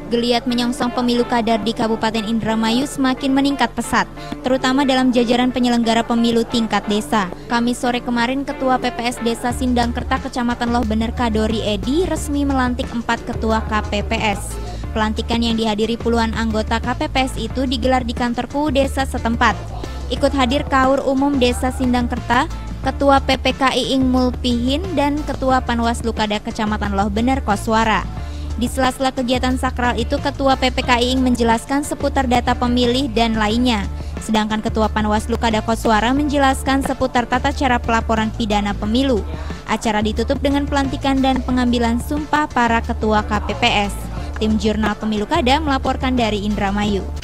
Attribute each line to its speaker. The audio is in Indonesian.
Speaker 1: Geliat menyongsong pemilu kadar di Kabupaten Indramayu semakin meningkat pesat, terutama dalam jajaran penyelenggara pemilu tingkat desa. Kamis sore kemarin, Ketua PPS Desa Sindangkerta Kecamatan Loh Bener Kadori Edi resmi melantik 4 ketua KPPS. Pelantikan yang dihadiri puluhan anggota KPPS itu digelar di kantor KUU desa setempat. Ikut hadir Kaur Umum Desa Sindangkerta, Ketua PPKI Ing Mulpihin, dan Ketua Panwaslu Kada Kecamatan Loh Bener Koswara. Di sela-sela kegiatan sakral itu, Ketua PPKI Ing menjelaskan seputar data pemilih dan lainnya. Sedangkan Ketua Panwaslu Kada Koswara menjelaskan seputar tata cara pelaporan pidana pemilu. Acara ditutup dengan pelantikan dan pengambilan sumpah para ketua KPPS. Tim Jurnal Pemilu Kada melaporkan dari Indramayu.